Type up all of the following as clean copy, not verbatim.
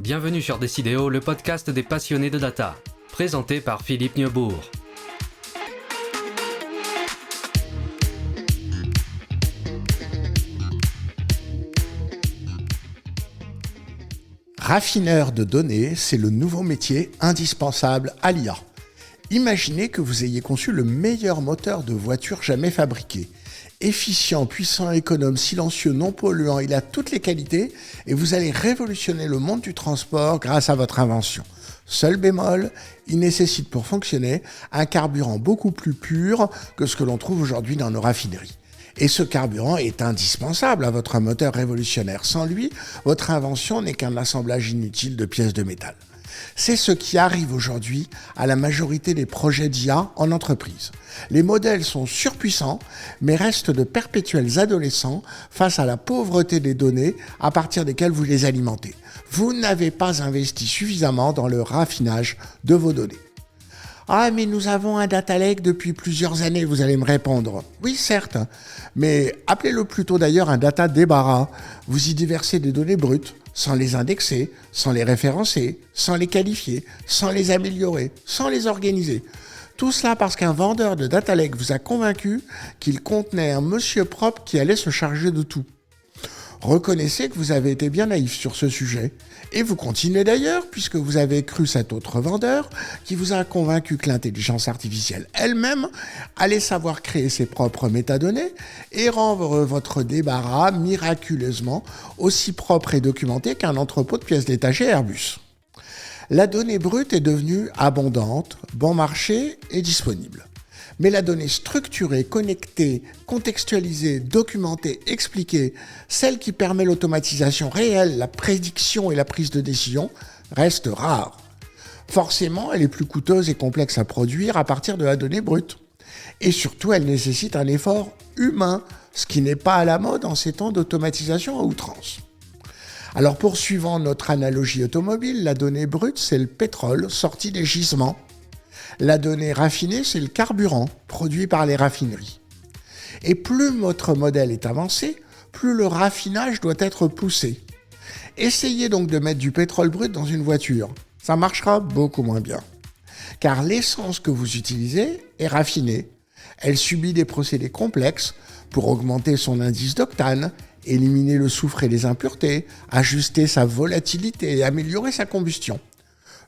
Bienvenue sur Décidéo, le podcast des passionnés de data, présenté par Philippe Neubourg. Raffineur de données, c'est le nouveau métier indispensable à l'IA. Imaginez que vous ayez conçu le meilleur moteur de voiture jamais fabriqué. Efficient, puissant, économe, silencieux, non polluant, il a toutes les qualités et vous allez révolutionner le monde du transport grâce à votre invention. Seul bémol, il nécessite pour fonctionner un carburant beaucoup plus pur que ce que l'on trouve aujourd'hui dans nos raffineries. Et ce carburant est indispensable à votre moteur révolutionnaire. Sans lui, votre invention n'est qu'un assemblage inutile de pièces de métal. C'est ce qui arrive aujourd'hui à la majorité des projets d'IA en entreprise. Les modèles sont surpuissants, mais restent de perpétuels adolescents face à la pauvreté des données à partir desquelles vous les alimentez. Vous n'avez pas investi suffisamment dans le raffinage de vos données. Ah, mais nous avons un data lake depuis plusieurs années, vous allez me répondre. Oui, certes, mais appelez-le plutôt d'ailleurs un data débarras. Vous y déversez des données brutes, sans les indexer, sans les référencer, sans les qualifier, sans les améliorer, sans les organiser. Tout cela parce qu'un vendeur de data lake vous a convaincu qu'il contenait un monsieur propre qui allait se charger de tout. Reconnaissez que vous avez été bien naïf sur ce sujet. Et vous continuez d'ailleurs, puisque vous avez cru cet autre vendeur qui vous a convaincu que l'intelligence artificielle elle-même allait savoir créer ses propres métadonnées et rendre votre débarras miraculeusement aussi propre et documenté qu'un entrepôt de pièces détachées Airbus. La donnée brute est devenue abondante, bon marché et disponible. Mais la donnée structurée, connectée, contextualisée, documentée, expliquée, celle qui permet l'automatisation réelle, la prédiction et la prise de décision, reste rare. Forcément, elle est plus coûteuse et complexe à produire à partir de la donnée brute. Et surtout, elle nécessite un effort humain, ce qui n'est pas à la mode en ces temps d'automatisation à outrance. Alors poursuivant notre analogie automobile, la donnée brute, c'est le pétrole sorti des gisements. La donnée raffinée, c'est le carburant produit par les raffineries. Et plus votre modèle est avancé, plus le raffinage doit être poussé. Essayez donc de mettre du pétrole brut dans une voiture. Ça marchera beaucoup moins bien. Car l'essence que vous utilisez est raffinée. Elle subit des procédés complexes pour augmenter son indice d'octane, éliminer le soufre et les impuretés, ajuster sa volatilité et améliorer sa combustion.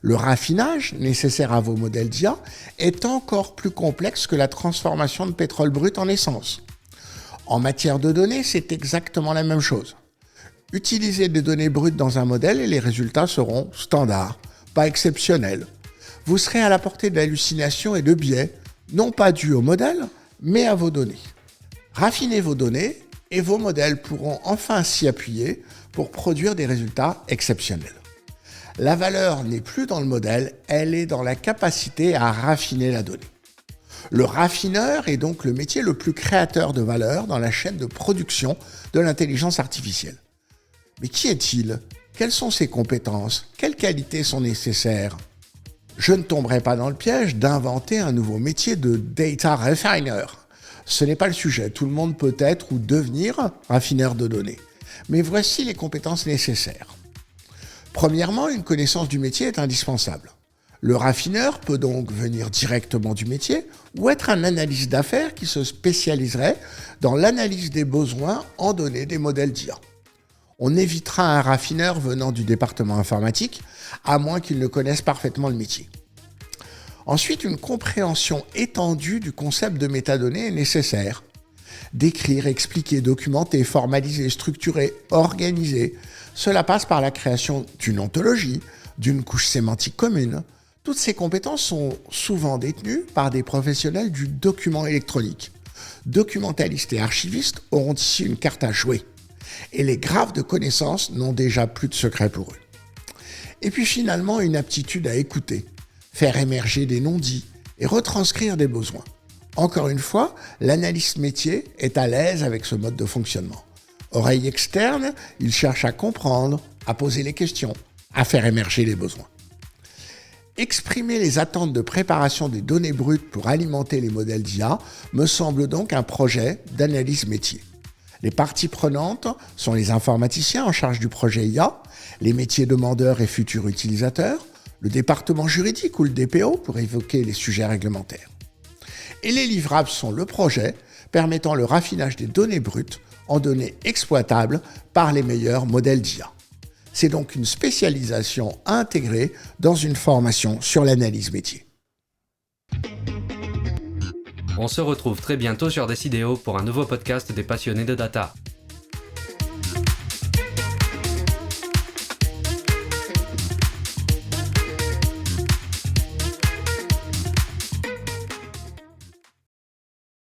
Le raffinage nécessaire à vos modèles d'IA est encore plus complexe que la transformation de pétrole brut en essence. En matière de données, c'est exactement la même chose. Utilisez des données brutes dans un modèle et les résultats seront standards, pas exceptionnels. Vous serez à la portée d'hallucinations et de biais, non pas dus au modèle, mais à vos données. Raffinez vos données et vos modèles pourront enfin s'y appuyer pour produire des résultats exceptionnels. La valeur n'est plus dans le modèle, elle est dans la capacité à raffiner la donnée. Le raffineur est donc le métier le plus créateur de valeur dans la chaîne de production de l'intelligence artificielle. Mais qui est-il ? Quelles sont ses compétences ? Quelles qualités sont nécessaires ? Je ne tomberai pas dans le piège d'inventer un nouveau métier de data refiner. Ce n'est pas le sujet, tout le monde peut être ou devenir raffineur de données. Mais voici les compétences nécessaires. Premièrement, une connaissance du métier est indispensable. Le raffineur peut donc venir directement du métier ou être un analyste d'affaires qui se spécialiserait dans l'analyse des besoins en données des modèles d'IA. On évitera un raffineur venant du département informatique, à moins qu'il ne connaisse parfaitement le métier. Ensuite, une compréhension étendue du concept de métadonnées est nécessaire. Décrire, expliquer, documenter, formaliser, structurer, organiser. Cela passe par la création d'une ontologie, d'une couche sémantique commune. Toutes ces compétences sont souvent détenues par des professionnels du document électronique. Documentalistes et archivistes auront ici une carte à jouer. Et les graphes de connaissances n'ont déjà plus de secret pour eux. Et puis finalement, une aptitude à écouter, faire émerger des non-dits et retranscrire des besoins. Encore une fois, l'analyste métier est à l'aise avec ce mode de fonctionnement. Oreille externe, il cherche à comprendre, à poser les questions, à faire émerger les besoins. Exprimer les attentes de préparation des données brutes pour alimenter les modèles d'IA me semble donc un projet d'analyse métier. Les parties prenantes sont les informaticiens en charge du projet IA, les métiers demandeurs et futurs utilisateurs, le département juridique ou le DPO pour évoquer les sujets réglementaires. Et les livrables sont le projet permettant le raffinage des données brutes en données exploitables par les meilleurs modèles d'IA. C'est donc une spécialisation intégrée dans une formation sur l'analyse métier. On se retrouve très bientôt sur Decideo pour un nouveau podcast des passionnés de data.